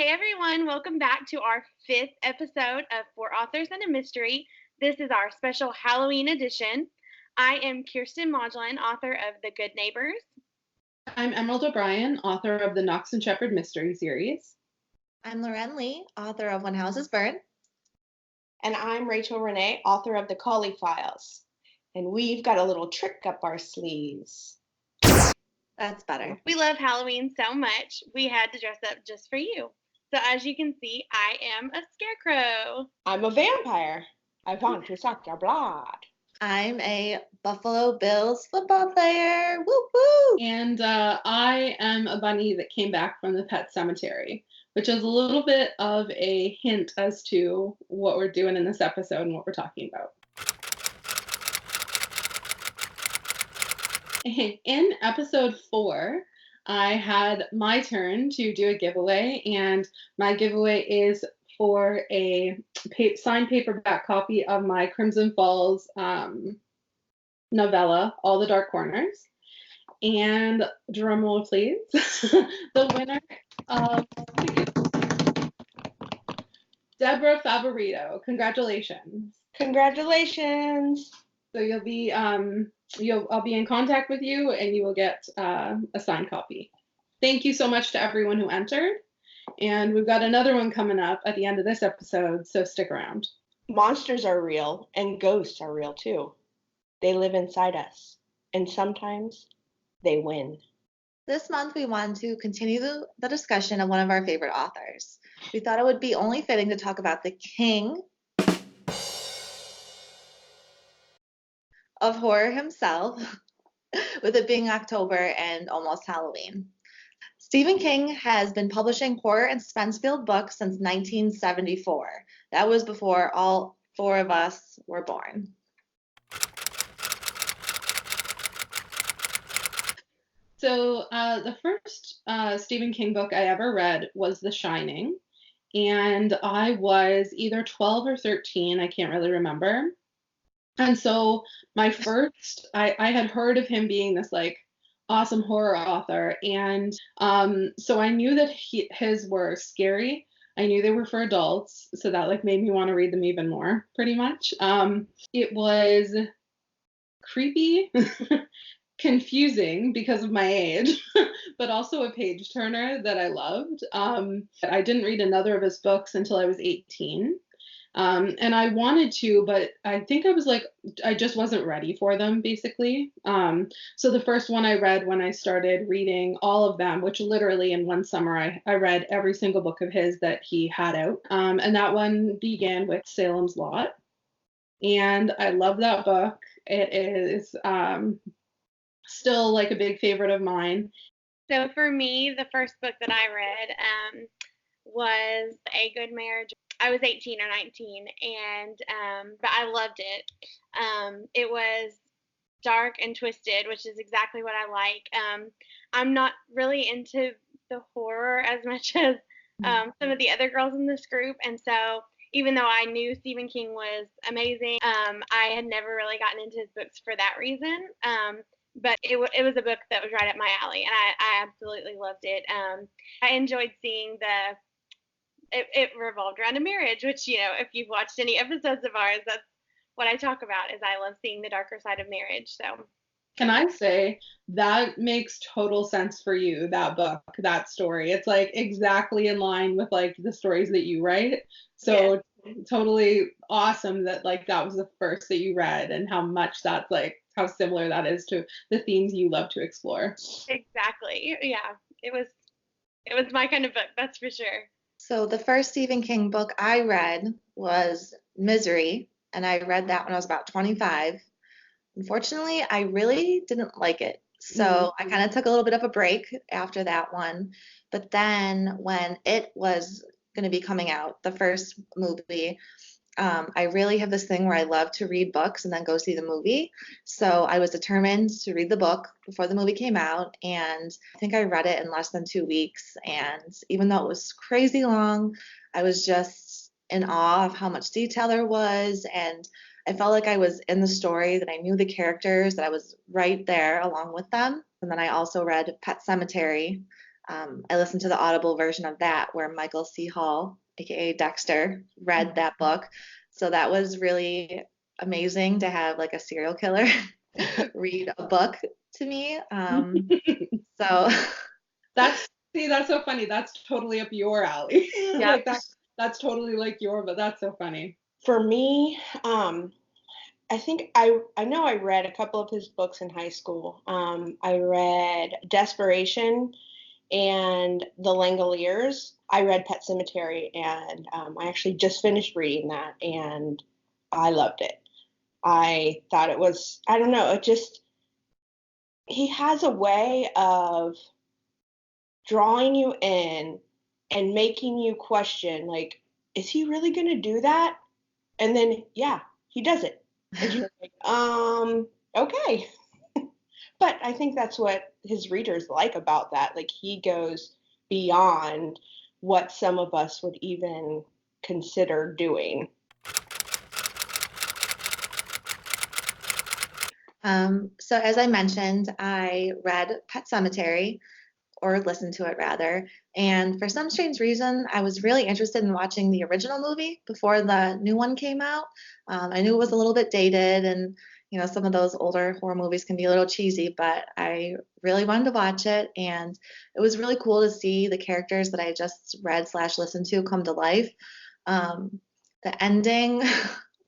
Hey everyone, welcome back to our 5th episode of Four Authors and a Mystery. This is our special Halloween edition. I am Kiersten Modglin, author of The Good Neighbors. I'm Emerald O'Brien, author of the Knox and Shepherd Mystery Series. I'm Laurèn Lee, author of When Houses Burn. And I'm Renee, author of The Collie Files. And we've got a little trick up our sleeves. That's better. We love Halloween so much, we had to dress up just for you. So as you can see, I am a scarecrow. I'm a vampire. I want to suck your blood. I'm a Buffalo Bills football player. Woo woo! And I am a bunny that came back from the pet cemetery, which is a little bit of a hint as to what we're doing in this episode and what we're talking about. In episode 4, I had my turn to do a giveaway, and my giveaway is for a signed paperback copy of my Crimson Falls novella, All the Dark Corners. And drum roll, please. The winner of Deborah Favorito. Congratulations. Congratulations. So you'll be I'll be in contact with you, and you will get a signed copy. Thank you so much to everyone who entered. And we've got another one coming up at the end of this episode, so stick around. Monsters are real, and ghosts are real too. They live inside us, and sometimes they win. This month we wanted to continue the discussion of one of our favorite authors. We thought it would be only fitting to talk about the king of horror himself, with it being October and almost Halloween. Stephen King has been publishing horror and suspense-filled books since 1974. That was before all 4 of us were born. So the first Stephen King book I ever read was The Shining, and I was either 12 or 13, I can't really remember. And so my first, I had heard of him being this like awesome horror author, and so I knew that his were scary. I knew they were for adults, so that like made me want to read them even more, pretty much. It was creepy, confusing because of my age, but also a page turner that I loved. I didn't read another of his books until I was 18. And I wanted to, but I think I just wasn't ready for them, basically. So the first one I read when I started reading all of them, which literally in one summer, I read every single book of his that he had out. And that one began with Salem's Lot. And I love that book. It is still like a big favorite of mine. So for me, the first book that I read was A Good Marriage. I was 18 or 19, and but I loved it. It was dark and twisted, which is exactly what I like. I'm not really into the horror as much as some of the other girls in this group, and so even though I knew Stephen King was amazing, I had never really gotten into his books for that reason. But it was a book that was right up my alley, and I absolutely loved it. I enjoyed seeing it revolved around a marriage, which, if you've watched any episodes of ours, that's what I talk about, is I love seeing the darker side of marriage. So can I say that makes total sense for you, that book, that story. It's like exactly in line with like the stories that you write. So yeah. Totally awesome that like that was the first that you read, and how much that's like how similar that is to the themes you love to explore. Exactly. Yeah. It was my kind of book, that's for sure. So the first Stephen King book I read was Misery, and I read that when I was about 25. Unfortunately, I really didn't like it. So I kind of took a little bit of a break after that one. But then when it was going to be coming out, the first movie, I really have this thing where I love to read books and then go see the movie. So I was determined to read the book before the movie came out, and I think I read it in less than 2 weeks. And even though it was crazy long, I was just in awe of how much detail there was, and I felt like I was in the story, that I knew the characters, that I was right there along with them. And then I also read Pet Sematary, I listened to the Audible version of that where Michael C. Hall, aka Dexter, read that book. So that was really amazing to have like a serial killer read a book to me. So that's so funny. That's totally up your alley. yeah. Like that's totally like but that's so funny. For me, I think I know I read a couple of his books in high school. I read Desperation and The Langoliers. I read Pet Sematary, and I actually just finished reading that, and I loved it. I thought it was, I don't know, he has a way of drawing you in and making you question, like, is he really going to do that? And then, yeah, he does it. And you're like, okay. But I think that's what his readers like about that. Like, he goes beyond what some of us would even consider doing. So as I mentioned, I read Pet Sematary, or listened to it rather, and for some strange reason, I was really interested in watching the original movie before the new one came out. I knew it was a little bit dated, and some of those older horror movies can be a little cheesy, but I really wanted to watch it, and it was really cool to see the characters that I just read/listened to come to life. The ending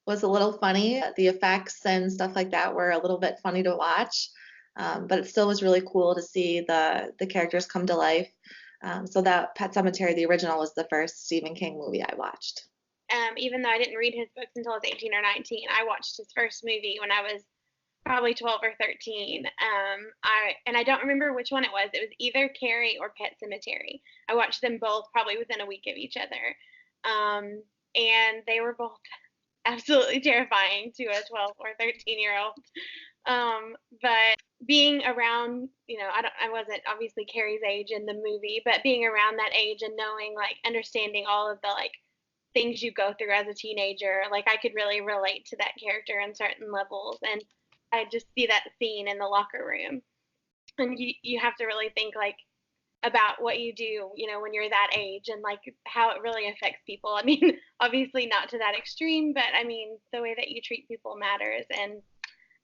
was a little funny. The effects and stuff like that were a little bit funny to watch, but it still was really cool to see the characters come to life. So that Pet Sematary, the original, was the first Stephen King movie I watched. Even though I didn't read his books until I was 18 or 19, I watched his first movie when I was probably 12 or 13. I don't remember which one it was. It was either Carrie or Pet Sematary. I watched them both probably within a week of each other. And they were both absolutely terrifying to a 12 or 13-year-old. But being around, I wasn't obviously Carrie's age in the movie, but being around that age and knowing, like, understanding all of the, like, things you go through as a teenager, like, I could really relate to that character in certain levels. And I just see that scene in the locker room. And you have to really think, like, about what you do, when you're that age, and like how it really affects people. I mean, obviously not to that extreme, but I mean, the way that you treat people matters. And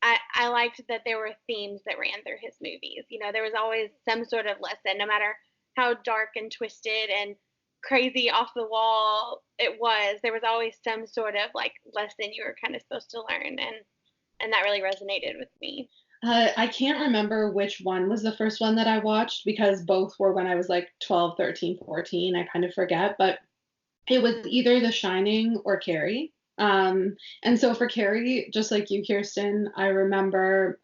I liked that there were themes that ran through his movies. There was always some sort of lesson, no matter how dark and twisted and crazy off the wall it was. There was always some sort of like lesson you were kind of supposed to learn, and that really resonated with me. I can't remember which one was the first one that I watched because both were when I was like 12, 13, 14. I kind of forget, but it was either The Shining or Carrie. And so for Carrie, just like you, Kiersten, I remember,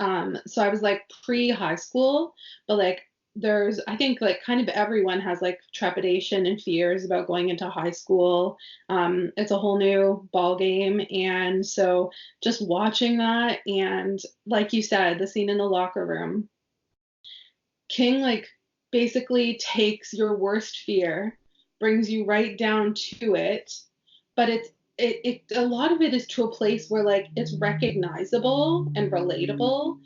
so I was like pre-high school, but like I think like kind of everyone has like trepidation and fears about going into high school. It's a whole new ball game. And so just watching that, and like you said, the scene in the locker room, King like basically takes your worst fear, brings you right down to it, but it a lot of it is to a place where like it's recognizable and relatable.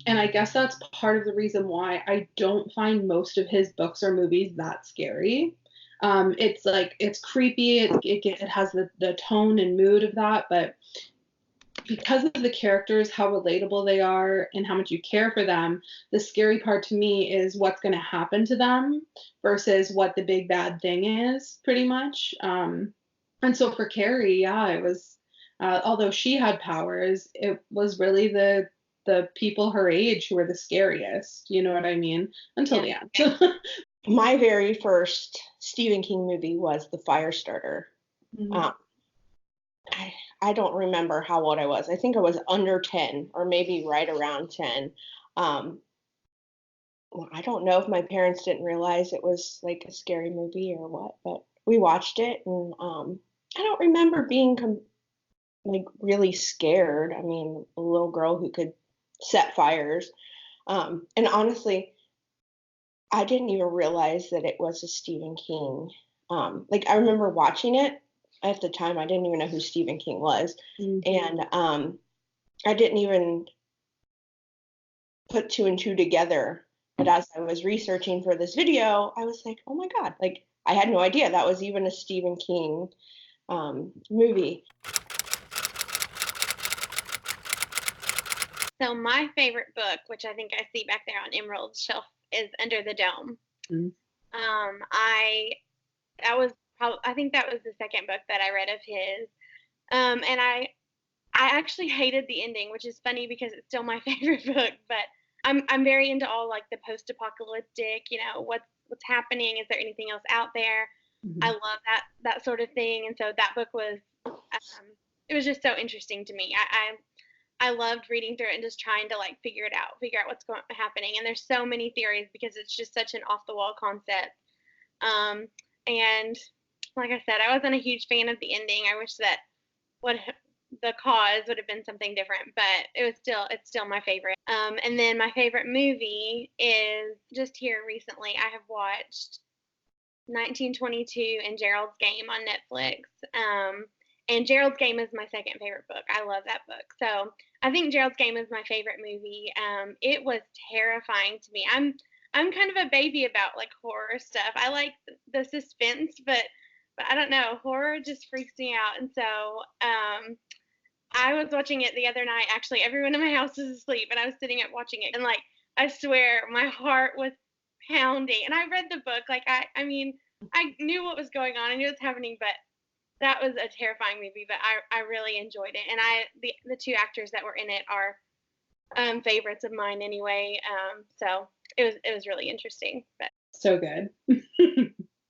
And I guess that's part of the reason why I don't find most of his books or movies that scary. It's like, it's creepy. It has the tone and mood of that, but because of the characters, how relatable they are and how much you care for them, the scary part to me is what's going to happen to them versus what the big bad thing is, pretty much. And so for Carrie, yeah, it was, although she had powers, it was really the people her age who were the scariest, you know what I mean? Until the end. My very first Stephen King movie was The Firestarter. Mm-hmm. I don't remember how old I was. I think I was under 10 or maybe right around 10. Well, I don't know if my parents didn't realize it was like a scary movie or what, but we watched it, and I don't remember being like really scared. I mean, a little girl who could set fires. And honestly, I didn't even realize that it was a Stephen King. Like, I remember watching it. At the time, I didn't even know who Stephen King was. Mm-hmm. And I didn't even put two and two together But as I was researching for this video, I was like, oh my God, like I had no idea that was even a Stephen King movie. So my favorite book, which I think I see back there on Emerald's shelf, is Under the Dome. Mm. I think that was the second book that I read of his. And I actually hated the ending, which is funny because it's still my favorite book. But I'm very into all like the post-apocalyptic, what's happening. Is there anything else out there? Mhm. I love that sort of thing. And so that book was it was just so interesting to me. I loved reading through it and just trying to like figure out what's happening. And there's so many theories because it's just such an off the wall concept. And like I said, I wasn't a huge fan of the ending. I wish that what the cause would have been something different, but it's still my favorite. And then my favorite movie is just here recently. I have watched 1922 and Gerald's Game on Netflix. And Gerald's Game is my second favorite book. I love that book. So I think Gerald's Game is my favorite movie. It was terrifying to me. I'm kind of a baby about like horror stuff. I like the suspense, but I don't know, horror just freaks me out. And so I was watching it the other night. Actually, everyone in my house was asleep, and I was sitting up watching it. And like I swear, my heart was pounding. And I read the book. Like I mean, I knew what was going on. I knew what was happening, but that was a terrifying movie. But I really enjoyed it. And the two actors that were in it are favorites of mine anyway. So it was really interesting. But So good.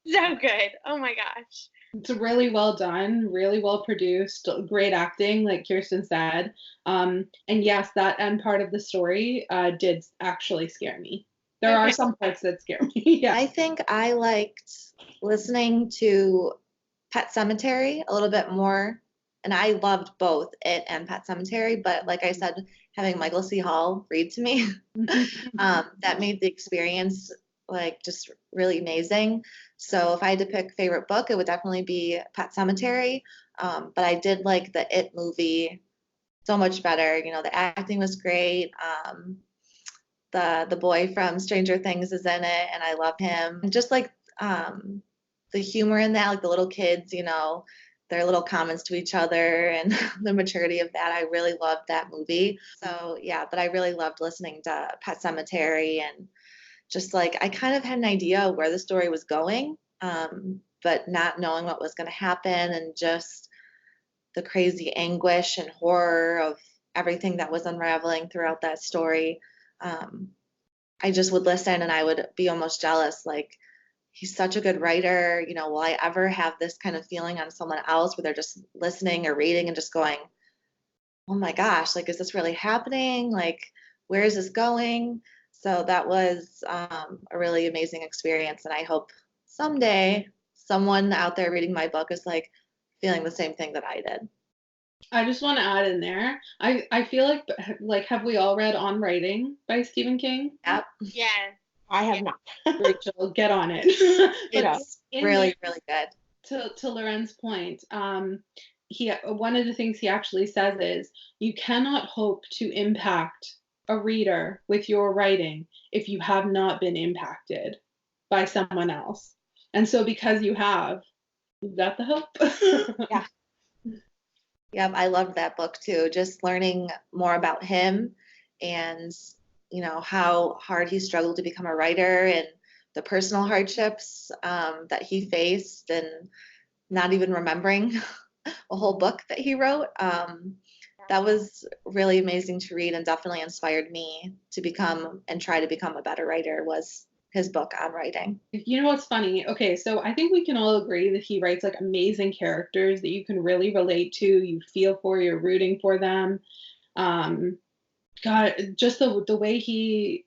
so good. Oh my gosh. It's really well done, really well produced, great acting, like Kiersten said. And yes, that end part of the story did actually scare me. There are some parts that scare me. Yeah. I think I liked listening to Pet Sematary a little bit more, and I loved both it and Pet Sematary, but like I said, having Michael C. Hall read to me, that made the experience like just really amazing. So if I had to pick favorite book, it would definitely be Pet Sematary. But I did like the It movie so much better. The acting was great. The boy from Stranger Things is in it, and I love him. And just like the humor in that, like the little kids, their little comments to each other and the maturity of that. I really loved that movie. So yeah, but I really loved listening to Pet Sematary, and just like I kind of had an idea of where the story was going, but not knowing what was going to happen, and just the crazy anguish and horror of everything that was unraveling throughout that story. I just would listen and I would be almost jealous, like, he's such a good writer. Will I ever have this kind of feeling on someone else where they're just listening or reading and just going, oh my gosh, like, is this really happening? Like, where is this going? So that was a really amazing experience. And I hope someday someone out there reading my book is like feeling the same thing that I did. I just want to add in there, I feel like have we all read On Writing by Stephen King? Yep. Yes. I have not. Rachel, get on it. It's really, really good. To Laurèn's point, one of the things he actually says is you cannot hope to impact a reader with your writing if you have not been impacted by someone else. And so because you've got the hope. Yeah. Yep, I loved that book too. Just learning more about him and how hard he struggled to become a writer, and the personal hardships that he faced, and not even remembering a whole book that he wrote. That was really amazing to read, and definitely inspired me to become and try to become a better writer, was his book on writing. You know what's funny? Okay, so I think we can all agree that he writes like amazing characters that you can really relate to, you feel for, you're rooting for them. God, just the way he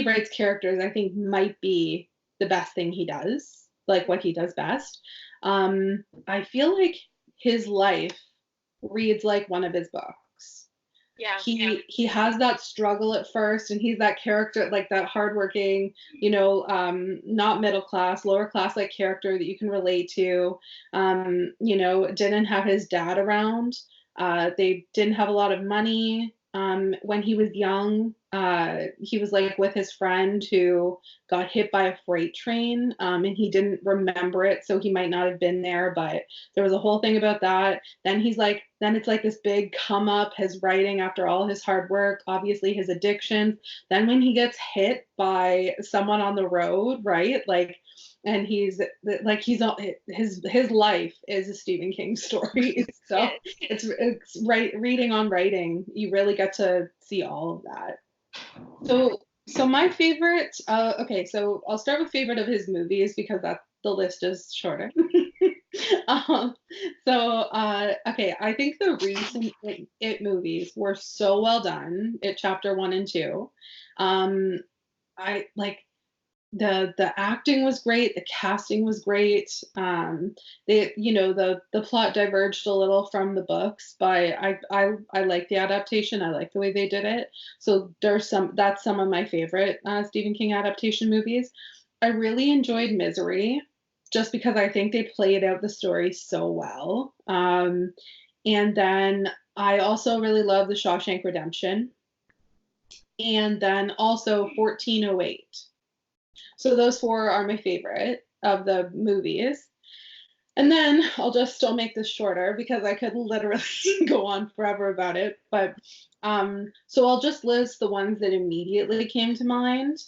writes characters, I think might be the best thing he does, like what he does best. I feel like his life reads like one of his books. Yeah. He has that struggle at first, and he's that character, like that hardworking, not middle class, lower class like character that you can relate to. Didn't have his dad around. They didn't have a lot of money when he was young. he was like with his friend who got hit by a freight train, and he didn't remember it, so he might not have been there, but there was a whole thing about that. Then it's like this big come up, his writing after all his hard work, obviously his addictions. Then when he gets hit by someone on the road, right? Like, and his life is a Stephen King story. So it's right, reading on writing, you really get to see all of that. So my favorite, okay, so I'll start with favorite of his movies because the list is shorter. um, okay, I think the recent It movies were so well done. It chapter 1 and 2. I like the acting was great, the casting was great. The plot diverged a little from the books, but I like the adaptation. I like the way they did it. So that's some of my favorite Stephen King adaptation movies. I really enjoyed Misery, just because I think they played out the story so well. And then I also really love The Shawshank Redemption, and then also 1408. So those 4 are my favorite of the movies. And then I'll still make this shorter because I could literally go on forever about it. But so I'll just list the ones that immediately came to mind.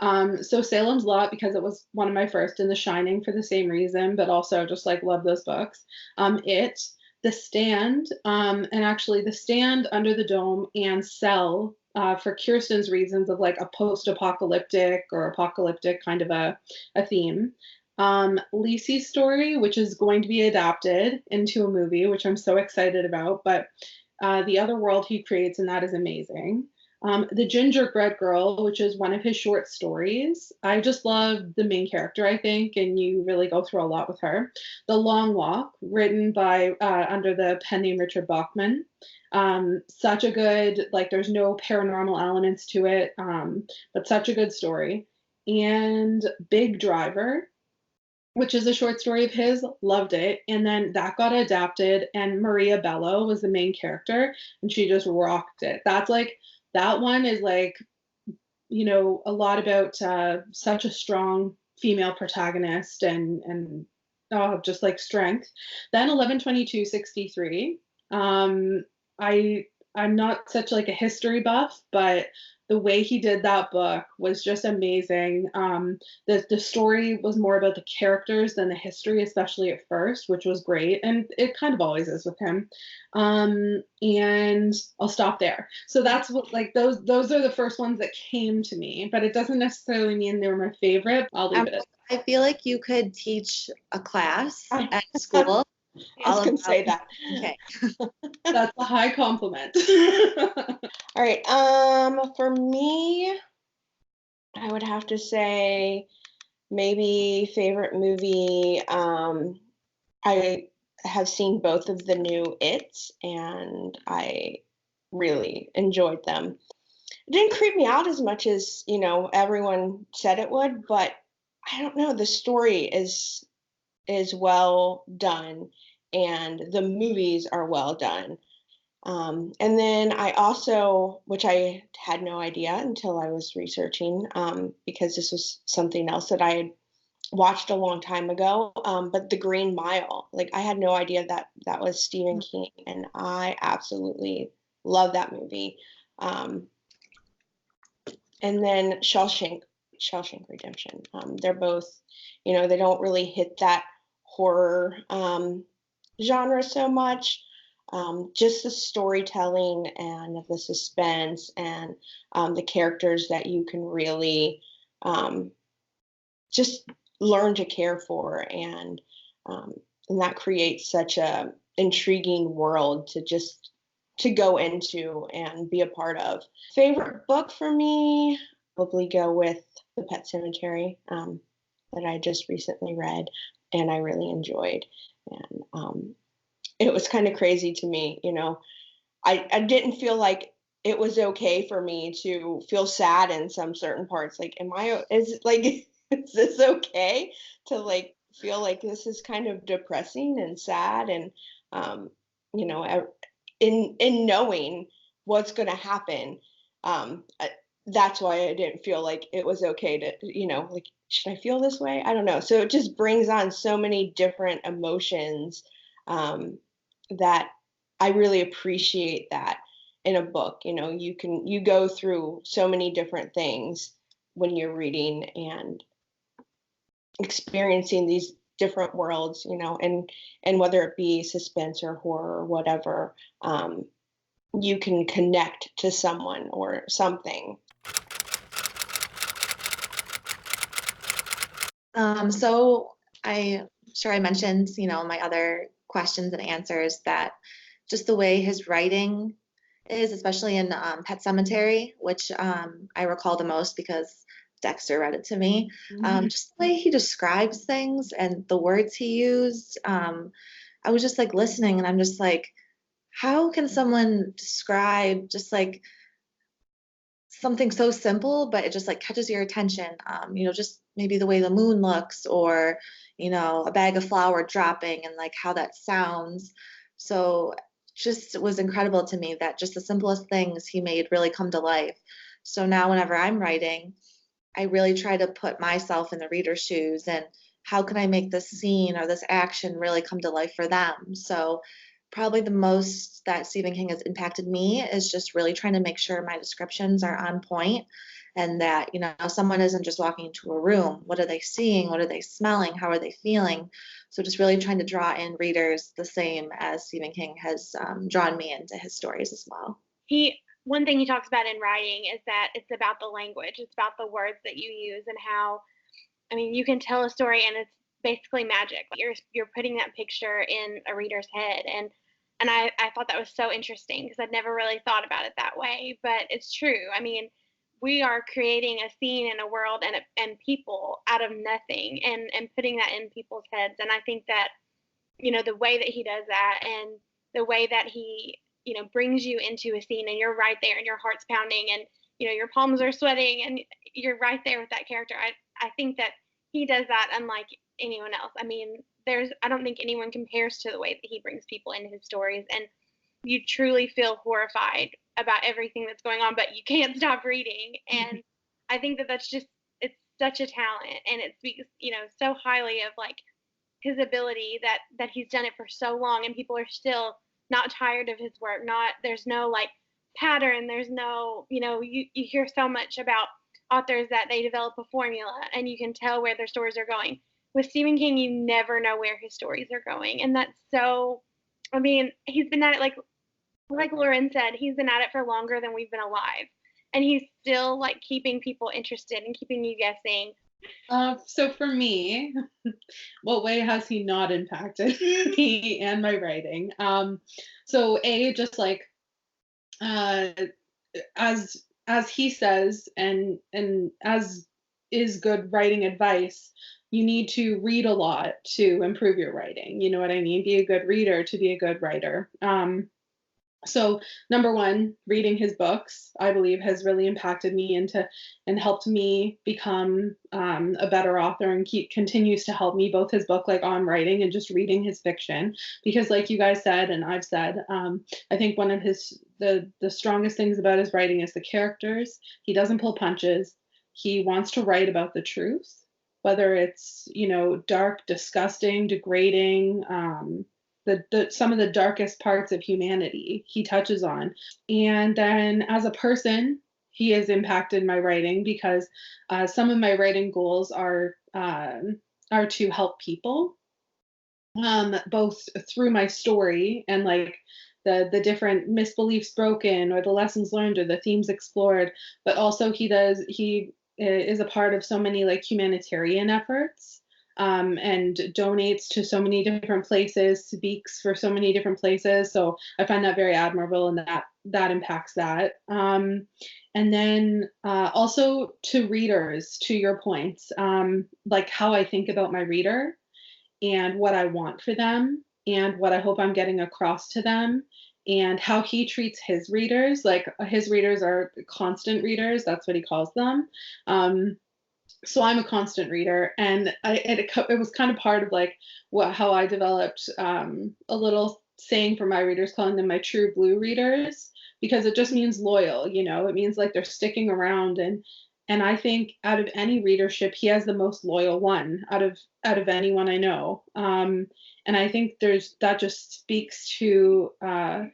So Salem's Lot, because it was one of my first, and The Shining for the same reason, but also just like love those books. It, The Stand, and actually The Stand, Under the Dome, and Cell, for Kiersten's reasons of like a post-apocalyptic or apocalyptic kind of a theme. Lisey's Story, which is going to be adapted into a movie, which I'm so excited about, but the other world he creates in that is amazing. The Gingerbread Girl, which is one of his short stories. I just love the main character, I think, and you really go through a lot with her. The Long Walk, written by under the pen name Richard Bachman. Such a good, like, there's no paranormal elements to it, but such a good story. And Big Driver, which is a short story of his, loved it. And then that got adapted, and Maria Bello was the main character, and she just rocked it. That one is like, a lot about such a strong female protagonist and just like strength. Then 11/22/63. I'm not such like a history buff, but the way he did that book was just amazing. The story was more about the characters than the history, especially at first, which was great, and it kind of always is with him. And I'll stop there. So that's what, like, those are the first ones that came to me, but it doesn't necessarily mean they were my favorite. I'll leave it at I feel like you could teach a class at school. I was going to say that. Okay. That's a high compliment. All right. For me, I would have to say maybe favorite movie. I have seen both of the new It's, and I really enjoyed them. It didn't creep me out as much as, everyone said it would, but I don't know, the story is well done, and the movies are well done. And then I also, which I had no idea until I was researching, because this was something else that I had watched a long time ago, but The Green Mile, like, I had no idea that was Stephen King, and I absolutely love that movie. And then Shawshank Redemption. They're both, they don't really hit that horror genre so much. Just the storytelling and the suspense and the characters that you can really just learn to care for, and that creates such a intriguing world to go into and be a part of. Favorite book for me, probably go with The Pet Cemetery, that I just recently read and I really enjoyed. And it was kind of crazy to me, I didn't feel like it was okay for me to feel sad in some certain parts. Like, is this okay to like feel like this is kind of depressing and sad, and in knowing what's going to happen, that's why I didn't feel like it was okay to, like, should I feel this way? I don't know. So it just brings on so many different emotions, that I really appreciate that in a book. You go through so many different things when you're reading and experiencing these different worlds, and whether it be suspense or horror or whatever, you can connect to someone or something. So I'm sure I mentioned, my other questions and answers, that just the way his writing is, especially in Pet Cemetery, which I recall the most because Dexter read it to me. Just the way he describes things and the words he used. I was just like listening, and I'm just like, how can someone describe just like something so simple, but it just like catches your attention? Just maybe the way the moon looks, or a bag of flour dropping, and like how that sounds. So just was incredible to me that just the simplest things he made really come to life. So now whenever I'm writing, I really try to put myself in the reader's shoes, and how can I make this scene or this action really come to life for them? So probably the most that Stephen King has impacted me is just really trying to make sure my descriptions are on point, and that, someone isn't just walking into a room. What are they seeing? What are they smelling? How are they feeling? So just really trying to draw in readers the same as Stephen King has drawn me into his stories as well. One thing he talks about in writing is that it's about the language. It's about the words that you use, and how, you can tell a story and it's basically magic. You're putting that picture in a reader's head, and I thought that was so interesting because I'd never really thought about it that way, but it's true. We are creating a scene and a world and people out of nothing, and putting that in people's heads. And I think that, the way that he does that, and the way that he, brings you into a scene, and you're right there and your heart's pounding, and, your palms are sweating, and you're right there with that character. I think that he does that unlike anyone else. I don't think anyone compares to the way that he brings people into his stories, and you truly feel horrified about everything that's going on, but you can't stop reading. And I think that it's such a talent, and it speaks, so highly of like his ability that he's done it for so long, and people are still not tired of his work. There's no like pattern. There's no, you hear so much about authors that they develop a formula and you can tell where their stories are going. With Stephen King, you never know where his stories are going. And that's so, he's been at it, like Laurèn said, he's been at it for longer than we've been alive. And he's still like keeping people interested and keeping you guessing. So for me, what way has he not impacted me and my writing? So just like as he says, and as is good writing advice, you need to read a lot to improve your writing. You know what I mean? Be a good reader to be a good writer. So number one, reading his books, I believe, has really impacted me and helped me become a better author, and continues to help me, both his book, like on writing, and just reading his fiction. Because like you guys said, and I've said, I think one of the strongest things about his writing is the characters. He doesn't pull punches. He wants to write about the truth, whether it's, dark, disgusting, degrading, some of the darkest parts of humanity he touches on. And then as a person, he has impacted my writing, because some of my writing goals are to help people, both through my story and like the different misbeliefs broken, or the lessons learned, or the themes explored. But also he is a part of so many like humanitarian efforts, and donates to so many different places, speaks for so many different places. So I find that very admirable, and that impacts that. And then also to readers, to your points, like how I think about my reader and what I want for them and what I hope I'm getting across to them, and how he treats his readers. Like his readers are constant readers. That's what he calls them. So I'm a constant reader, and it was kind of part of like how I developed a little saying for my readers, calling them my true blue readers, because it just means loyal, you know, it means like they're sticking around. And I think out of any readership, he has the most loyal one out of anyone I know. And I think that just speaks to the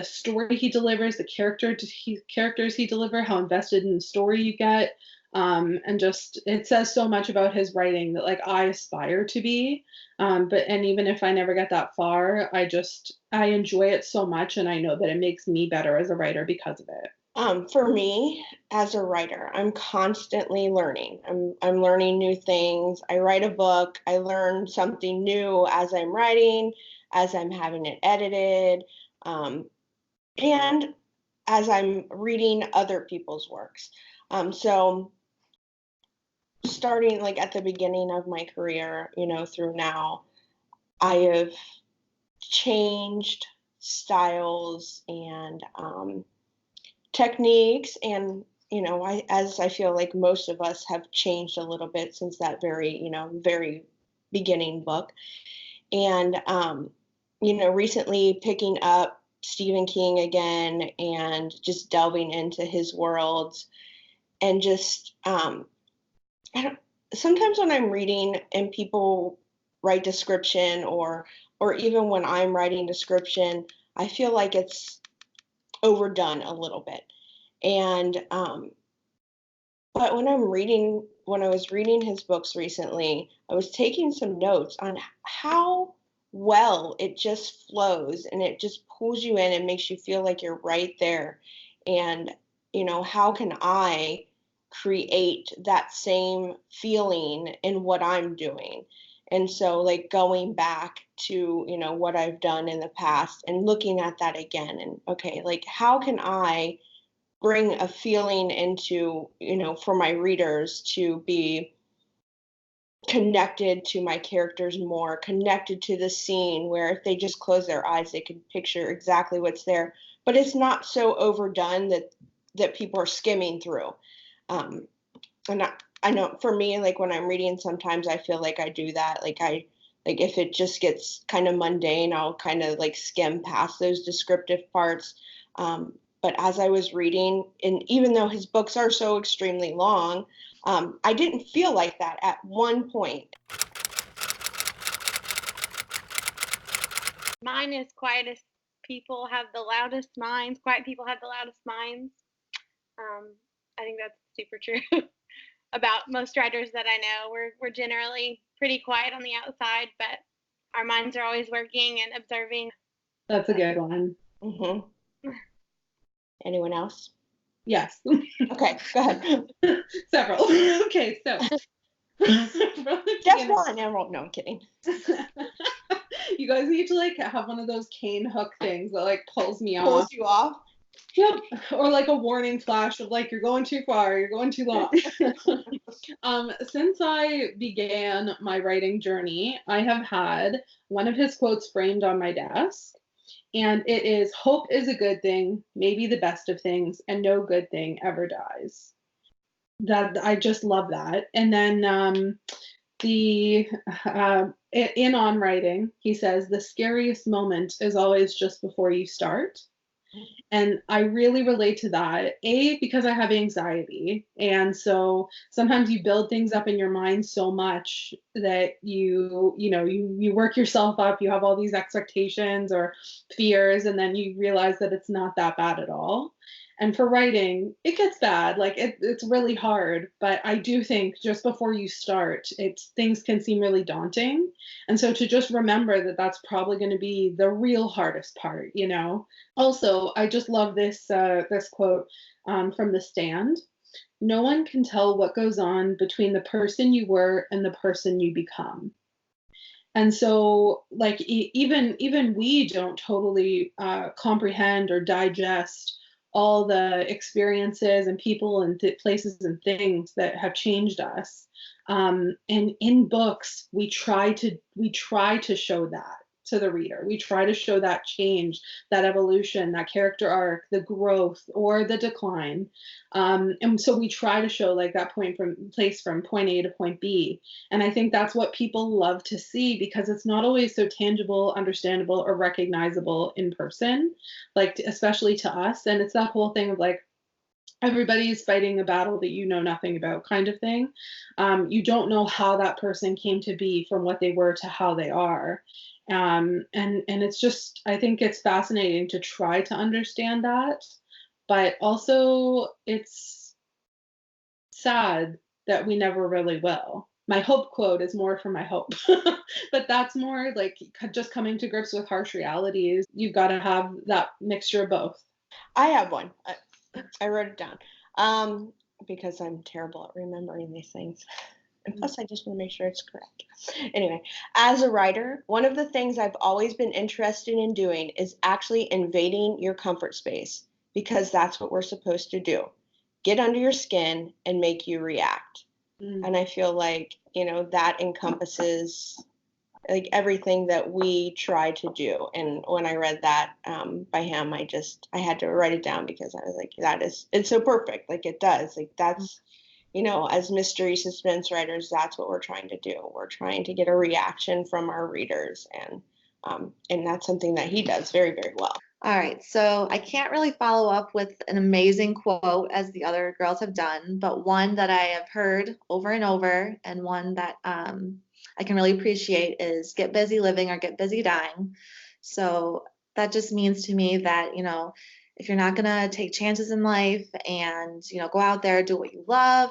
story he delivers, the characters he deliver, how invested in the story you get. And just it says so much about his writing that like I aspire to be. And even if I never get that far, I enjoy it so much, and I know that it makes me better as a writer because of it. For me, as a writer, I'm constantly learning. I'm learning new things. I write a book, I learn something new as I'm writing, as I'm having it edited, and as I'm reading other people's works. So starting like at the beginning of my career, you know, through now, I have changed styles and techniques, and you know, I feel like most of us have changed a little bit since that very beginning book. And you know, recently picking up Stephen King again and just delving into his worlds, and just I don't, sometimes when I'm reading and people write description, or even when I'm writing description, I feel like it's overdone a little bit. And but when I was reading his books recently, I was taking some notes on how well it just flows, and it just pulls you in and makes you feel like you're right there. And you know, how can I create that same feeling in what I'm doing? And so like going back to, you know, what I've done in the past and looking at that again, and okay, like how can I bring a feeling into, you know, for my readers to be connected to my characters more, connected to the scene, where if they just close their eyes, they can picture exactly what's there, but it's not so overdone that people are skimming through. And I know for me, like when I'm reading, sometimes I feel like I do that. Like if it just gets kind of mundane, I'll kind of like skim past those descriptive parts. But as I was reading, and even though his books are so extremely long, I didn't feel like that at one point. Mine is quietest people have the loudest minds. Quiet people have the loudest minds. I think that's super true about most writers that I know. We're generally pretty quiet on the outside, but our minds are always working and observing. That's a good one. Mm-hmm. Anyone else? Yes. Okay, go ahead. Several. Okay, so Just one. No, I'm kidding. You guys need to like have one of those cane hook things that like pulls me off. Pulls you off? Yep. Or like a warning flash of like, you're going too far, you're going too long. Since I began my writing journey, I have had one of his quotes framed on my desk. And it is, hope is a good thing, maybe the best of things, and no good thing ever dies. That I just love that. And then in On Writing, he says, the scariest moment is always just before you start. And I really relate to that, because I have anxiety. And so sometimes you build things up in your mind so much that you work yourself up, you have all these expectations or fears, and then you realize that it's not that bad at all. And for writing, it gets bad. Like it's really hard, but I do think just before you start, things can seem really daunting. And so to just remember that that's probably going to be the real hardest part, you know. Also, I just love this quote from The Stand. No one can tell what goes on between the person you were and the person you become. And so, like, even we don't totally comprehend or digest all the experiences and people and places and things that have changed us. And in books, we try to show that. to the reader. We try to show that change, that evolution, that character arc, the growth or the decline. And so we try to show like that place from point A to point B. And I think that's what people love to see, because it's not always so tangible, understandable, or recognizable in person, like especially to us. And it's that whole thing of like, everybody's fighting a battle that you know nothing about kind of thing. You don't know how that person came to be from what they were to how they are. And it's just, I think it's fascinating to try to understand that, but also it's sad that we never really will. My hope quote is more for my hope, but that's more like just coming to grips with harsh realities. You've got to have that mixture of both. I have one. I wrote it down because I'm terrible at remembering these things. And plus, I just want to make sure it's correct. Anyway, as a writer, one of the things I've always been interested in doing is actually invading your comfort space, because that's what we're supposed to do. Get under your skin and make you react. And I feel like, that encompasses like everything that we try to do. And when I read that by him, I had to write it down, because I was like, it's so perfect. Like it does. Like that's, as mystery suspense writers, that's what we're trying to do. We're trying to get a reaction from our readers. And that's something that he does very, very well. All right, so I can't really follow up with an amazing quote as the other girls have done, but one that I have heard over and over, and one that I can really appreciate is get busy living or get busy dying. So that just means to me that, if you're not going to take chances in life and, go out there, do what you love,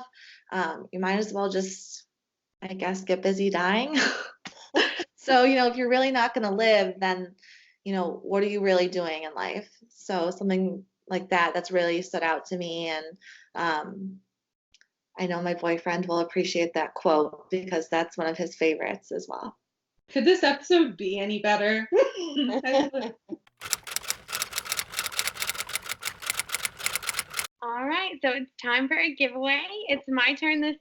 you might as well just, I guess, get busy dying. So, if you're really not going to live, then, what are you really doing in life? So something like that's really stood out to me. And I know my boyfriend will appreciate that quote, because that's one of his favorites as well. Could this episode be any better? All right, so it's time for a giveaway. It's my turn this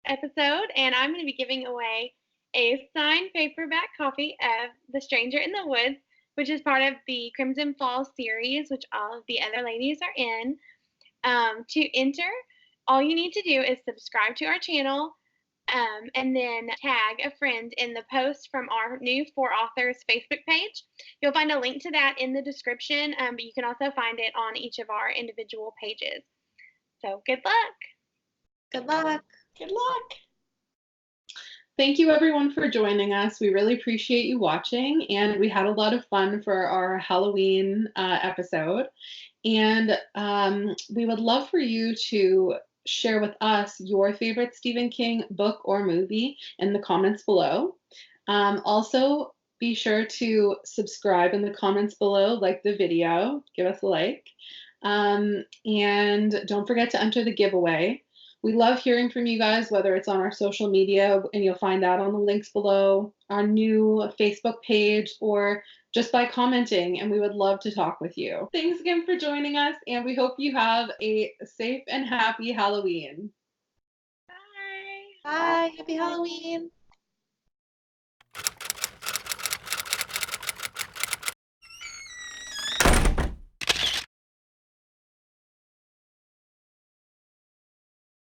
episode, and I'm going to be giving away a signed paperback copy of The Stranger in the Woods, which is part of the Crimson Falls series, which all of the other ladies are in. To enter, all you need to do is subscribe to our channel, and then tag a friend in the post from our new For Authors Facebook page. You'll find a link to that in the description, but you can also find it on each of our individual pages. So good luck. Good luck. Good luck. Thank you everyone for joining us. We really appreciate you watching, and we had a lot of fun for our Halloween episode. And we would love for you to share with us your favorite Stephen King book or movie in the comments below. Also, be sure to subscribe in the comments below, like the video, give us a like. And don't forget to enter the giveaway. We love hearing from you guys, whether it's on our social media, and you'll find that on the links below, our new Facebook page, or just by commenting, and we would love to talk with you. Thanks again for joining us, and we hope you have a safe and happy Halloween. Bye. Bye. Happy Halloween.